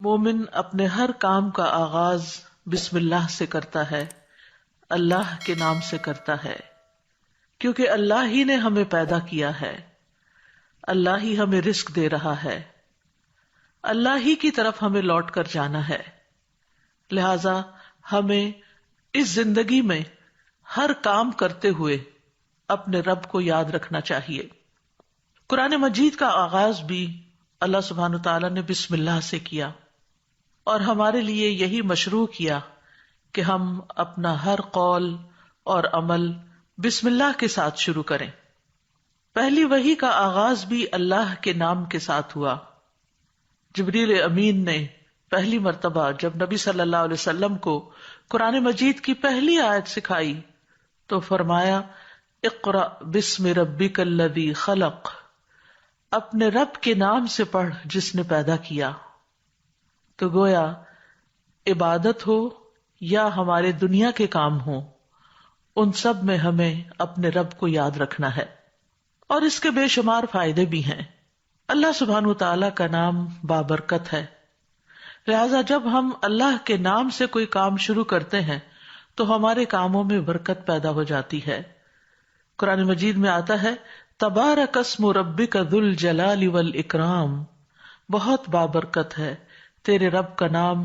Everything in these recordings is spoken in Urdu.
مومن اپنے ہر کام کا آغاز بسم اللہ سے کرتا ہے، اللہ کے نام سے کرتا ہے، کیونکہ اللہ ہی نے ہمیں پیدا کیا ہے، اللہ ہی ہمیں رزق دے رہا ہے، اللہ ہی کی طرف ہمیں لوٹ کر جانا ہے۔ لہذا ہمیں اس زندگی میں ہر کام کرتے ہوئے اپنے رب کو یاد رکھنا چاہیے۔ قرآن مجید کا آغاز بھی اللہ سبحانہ تعالیٰ نے بسم اللہ سے کیا، اور ہمارے لیے یہی مشروع کیا کہ ہم اپنا ہر قول اور عمل بسم اللہ کے ساتھ شروع کریں۔ پہلی وحی کا آغاز بھی اللہ کے نام کے ساتھ ہوا۔ جبریل امین نے پہلی مرتبہ جب نبی صلی اللہ علیہ وسلم کو قرآن مجید کی پہلی آیت سکھائی تو فرمایا اقرأ بسم ربک الذی خلق، اپنے رب کے نام سے پڑھ جس نے پیدا کیا۔ تو گویا عبادت ہو یا ہمارے دنیا کے کام ہوں، ان سب میں ہمیں اپنے رب کو یاد رکھنا ہے، اور اس کے بے شمار فائدے بھی ہیں۔ اللہ سبحانہ تعالیٰ کا نام بابرکت ہے، لہذا جب ہم اللہ کے نام سے کوئی کام شروع کرتے ہیں تو ہمارے کاموں میں برکت پیدا ہو جاتی ہے۔ قرآن مجید میں آتا ہے تبارک اسم ربک ذو الجلال والاکرام، بہت بابرکت ہے تیرے رب کا نام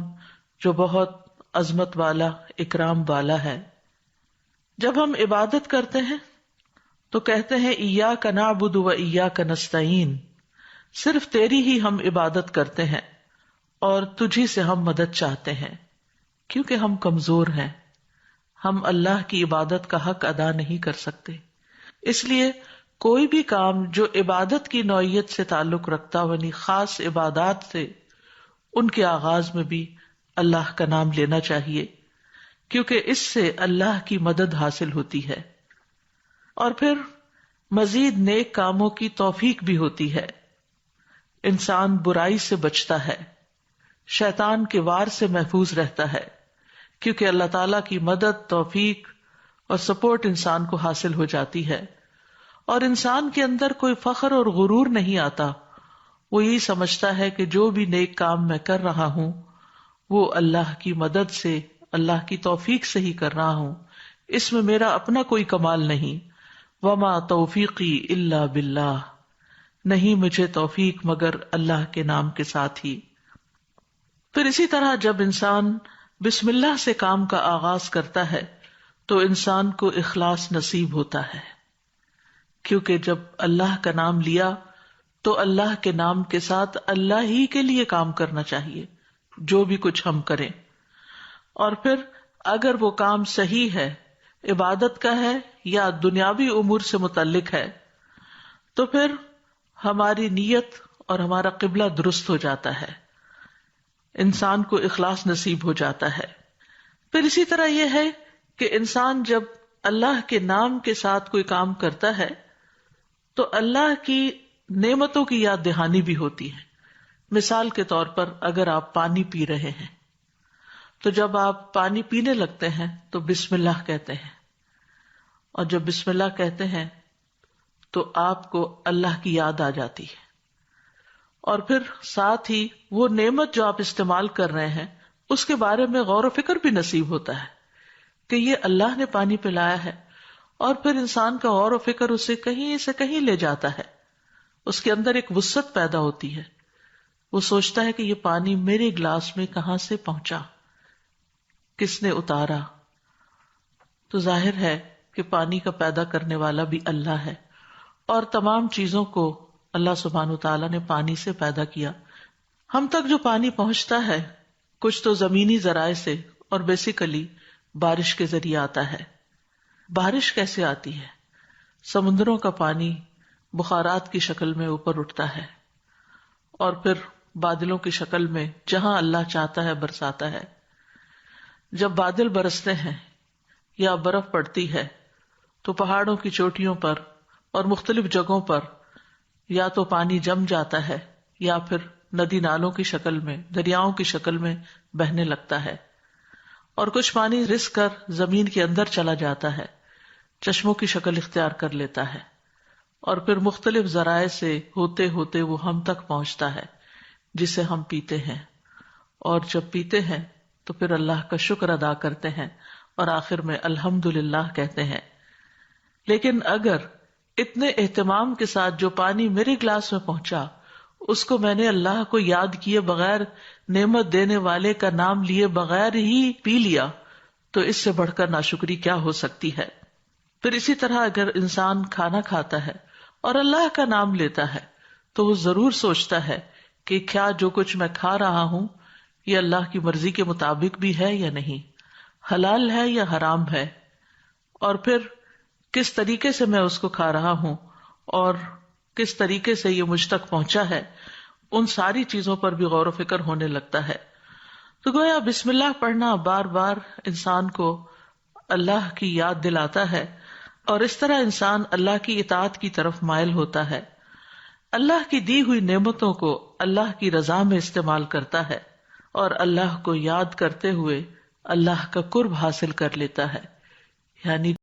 جو بہت عظمت والا، اکرام والا ہے۔ جب ہم عبادت کرتے ہیں تو کہتے ہیں ایاک نعبد و ایاک نستعین، صرف تیری ہی ہم عبادت کرتے ہیں اور تجھی سے ہم مدد چاہتے ہیں، کیونکہ ہم کمزور ہیں، ہم اللہ کی عبادت کا حق ادا نہیں کر سکتے۔ اس لیے کوئی بھی کام جو عبادت کی نوعیت سے تعلق رکھتا ہو، یعنی خاص عبادات سے، ان کے آغاز میں بھی اللہ کا نام لینا چاہیے، کیونکہ اس سے اللہ کی مدد حاصل ہوتی ہے، اور پھر مزید نیک کاموں کی توفیق بھی ہوتی ہے۔ انسان برائی سے بچتا ہے، شیطان کے وار سے محفوظ رہتا ہے، کیونکہ اللہ تعالیٰ کی مدد، توفیق اور سپورٹ انسان کو حاصل ہو جاتی ہے، اور انسان کے اندر کوئی فخر اور غرور نہیں آتا۔ وہ یہی سمجھتا ہے کہ جو بھی نیک کام میں کر رہا ہوں وہ اللہ کی مدد سے، اللہ کی توفیق سے ہی کر رہا ہوں، اس میں میرا اپنا کوئی کمال نہیں۔ وما توفیقی الا باللہ، نہیں مجھے توفیق مگر اللہ کے نام کے ساتھ ہی۔ پھر اسی طرح جب انسان بسم اللہ سے کام کا آغاز کرتا ہے تو انسان کو اخلاص نصیب ہوتا ہے، کیونکہ جب اللہ کا نام لیا تو اللہ کے نام کے ساتھ اللہ ہی کے لیے کام کرنا چاہیے، جو بھی کچھ ہم کریں۔ اور پھر اگر وہ کام صحیح ہے، عبادت کا ہے یا دنیاوی امور سے متعلق ہے، تو پھر ہماری نیت اور ہمارا قبلہ درست ہو جاتا ہے، انسان کو اخلاص نصیب ہو جاتا ہے۔ پھر اسی طرح یہ ہے کہ انسان جب اللہ کے نام کے ساتھ کوئی کام کرتا ہے تو اللہ کی نعمتوں کی یاد دہانی بھی ہوتی ہے۔ مثال کے طور پر اگر آپ پانی پی رہے ہیں تو جب آپ پانی پینے لگتے ہیں تو بسم اللہ کہتے ہیں، اور جب بسم اللہ کہتے ہیں تو آپ کو اللہ کی یاد آ جاتی ہے، اور پھر ساتھ ہی وہ نعمت جو آپ استعمال کر رہے ہیں اس کے بارے میں غور و فکر بھی نصیب ہوتا ہے کہ یہ اللہ نے پانی پلایا ہے، اور پھر انسان کا غور و فکر اسے کہیں سے کہیں لے جاتا ہے، اس کے اندر ایک وسعت پیدا ہوتی ہے، وہ سوچتا ہے کہ یہ پانی میرے گلاس میں کہاں سے پہنچا، کس نے اتارا۔ تو ظاہر ہے کہ پانی کا پیدا کرنے والا بھی اللہ ہے، اور تمام چیزوں کو اللہ سبحانہ تعالیٰ نے پانی سے پیدا کیا۔ ہم تک جو پانی پہنچتا ہے کچھ تو زمینی ذرائع سے، اور بیسیکلی بارش کے ذریعے آتا ہے۔ بارش کیسے آتی ہے؟ سمندروں کا پانی بخارات کی شکل میں اوپر اٹھتا ہے، اور پھر بادلوں کی شکل میں جہاں اللہ چاہتا ہے برساتا ہے۔ جب بادل برستے ہیں یا برف پڑتی ہے تو پہاڑوں کی چوٹیوں پر اور مختلف جگہوں پر یا تو پانی جم جاتا ہے یا پھر ندی نالوں کی شکل میں، دریاؤں کی شکل میں بہنے لگتا ہے، اور کچھ پانی رس کر زمین کے اندر چلا جاتا ہے، چشموں کی شکل اختیار کر لیتا ہے، اور پھر مختلف ذرائع سے ہوتے ہوتے وہ ہم تک پہنچتا ہے جسے ہم پیتے ہیں۔ اور جب پیتے ہیں تو پھر اللہ کا شکر ادا کرتے ہیں اور آخر میں الحمدللہ کہتے ہیں. لیکن اگر اتنے اہتمام کے ساتھ جو پانی میرے گلاس میں پہنچا اس کو میں نے اللہ کو یاد کیے بغیر، نعمت دینے والے کا نام لیے بغیر ہی پی لیا، تو اس سے بڑھ کر ناشکری کیا ہو سکتی ہے. پھر اسی طرح اگر انسان کھانا کھاتا ہے اور اللہ کا نام لیتا ہے تو وہ ضرور سوچتا ہے کہ کیا جو کچھ میں کھا رہا ہوں یہ اللہ کی مرضی کے مطابق بھی ہے یا نہیں، حلال ہے یا حرام ہے، اور پھر کس طریقے سے میں اس کو کھا رہا ہوں اور کس طریقے سے یہ مجھ تک پہنچا ہے. ان ساری چیزوں پر بھی غور و فکر ہونے لگتا ہے. تو گویا بسم اللہ پڑھنا بار بار انسان کو اللہ کی یاد دلاتا ہے اور اس طرح انسان اللہ کی اطاعت کی طرف مائل ہوتا ہے، اللہ کی دی ہوئی نعمتوں کو اللہ کی رضا میں استعمال کرتا ہے اور اللہ کو یاد کرتے ہوئے اللہ کا قرب حاصل کر لیتا ہے. یعنی